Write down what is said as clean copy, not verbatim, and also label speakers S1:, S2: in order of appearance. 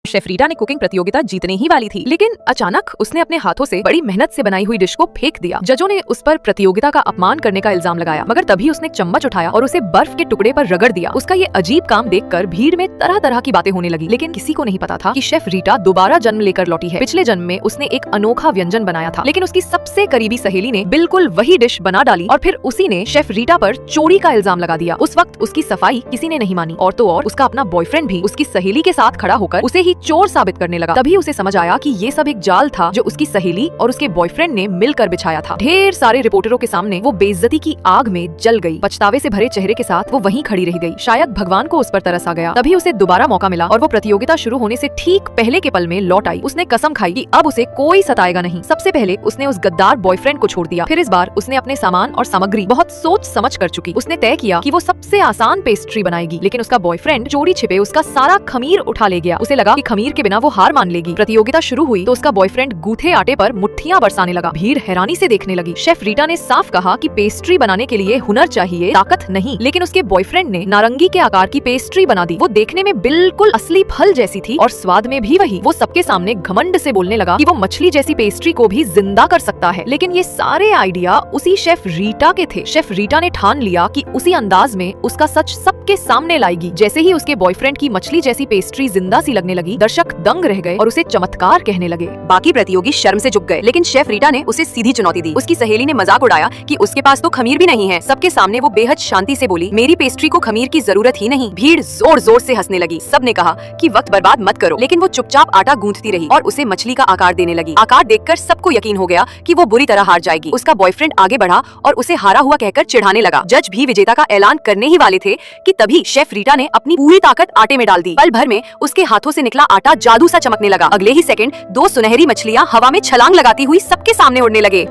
S1: Chef Rita ने cooking प्रतियोगिता जीतने ही वाली थी, लेकिन अचानक उसने अपने हाथों से बड़ी मेहनत से बनाई हुई डिश को फेंक दिया। जजों ने उस पर प्रतियोगिता का अपमान करने का इल्जाम लगाया, मगर तभी उसने चम्मच उठाया और उसे बर्फ के टुकड़े पर रगड़ दिया। उसका ये अजीब काम देखकर भीड़ में तरह तरह की बातें होने लगी, लेकिन किसी को नहीं पता था कि शेफ रीटा दोबारा जन्म लेकर लौटी है। पिछले जन्म में उसने एक अनोखा व्यंजन बनाया था, लेकिन उसकी सबसे करीबी सहेली ने बिल्कुल वही डिश बना डाली और फिर उसी ने शेफ रीटा पर चोरी का इल्जाम लगा दिया। उस वक्त उसकी सफाई किसी ने नहीं मानी, और तो और उसका अपना बॉयफ्रेंड भी उसकी सहेली के साथ खड़ा होकर उसे ही चोर साबित करने लगा। तभी उसे समझ आया कि ये सब एक जाल था जो उसकी सहेली और उसके बॉयफ्रेंड ने मिलकर बिछाया था। ढेर सारे रिपोर्टरों के सामने वो बेइज्जती की आग में जल गई। पछतावे से भरे चेहरे के साथ वो वहीं खड़ी रह गई। शायद भगवान को उस पर तरस आ गया। तभी उसे दोबारा मौका मिला और वो प्रतियोगिता शुरू होने से ठीक पहले के पल में लौट आई। उसने कसम खाई कि अब उसे कोई सताएगा नहीं। सबसे पहले उसने उस गद्दार बॉयफ्रेंड को छोड़ दिया। फिर इस बार उसने अपने सामान और सामग्री बहुत सोच समझ कर चुकी। उसने तय किया कि वो सबसे आसान पेस्ट्री बनाएगी, लेकिन उसका बॉयफ्रेंड चोरी छिपे उसका सारा खमीर उठा ले गया। उसे लगा कि खमीर के बिना वो हार मान लेगी। प्रतियोगिता शुरू हुई तो उसका बॉयफ्रेंड गूथे आटे पर मुट्ठियां बरसाने लगा। भीड़ हैरानी से देखने लगी। शेफ रीटा ने साफ कहा कि पेस्ट्री बनाने के लिए हुनर चाहिए, ताकत नहीं। लेकिन उसके बॉयफ्रेंड ने नारंगी के आकार की पेस्ट्री बना दी। वो देखने में बिल्कुल असली फल जैसी थी और स्वाद में भी वही। वो सबके सामने घमंड से बोलने लगा कि वो मछली जैसी पेस्ट्री को भी जिंदा कर सकता है। लेकिन ये सारे आइडिया उसी शेफ रीटा के थे। शेफ रीटा ने ठान लिया कि उसी अंदाज में उसका सच सबके सामने लाएगी। जैसे ही उसके बॉयफ्रेंड की मछली जैसी पेस्ट्री जिंदा सी लगने लगी, दर्शक दंग रह गए और उसे चमत्कार कहने लगे।
S2: बाकी प्रतियोगी शर्म से झुक गए, लेकिन शेफ रीटा ने उसे सीधी चुनौती दी। उसकी सहेली ने मजाक उड़ाया कि उसके पास तो खमीर भी नहीं है। सबके सामने वो बेहद शांति से बोली, मेरी पेस्ट्री को खमीर की जरूरत ही नहीं। भीड़ जोर जोर से हंसने लगी। सब ने कहा कि वक्त बर्बाद मत करो, लेकिन वो चुपचाप आटा गूंथती रही और उसे मछली का आकार देने लगी। आकार देखकर सबको यकीन हो गया कि वो बुरी तरह हार जाएगी। उसका बॉयफ्रेंड आगे बढ़ा और उसे हारा हुआ कहकर चिढ़ाने लगा। जज भी विजेता का ऐलान करने ही वाले थे कि तभी शेफ रीटा ने अपनी पूरी ताकत आटे में डाल दी। पल भर में उसके हाथों से निकला आटा जादू सा चमकने लगा। अगले ही सेकंड दो सुनहरी मछलियां हवा में छलांग लगाती हुई सबके सामने उड़ने लगे।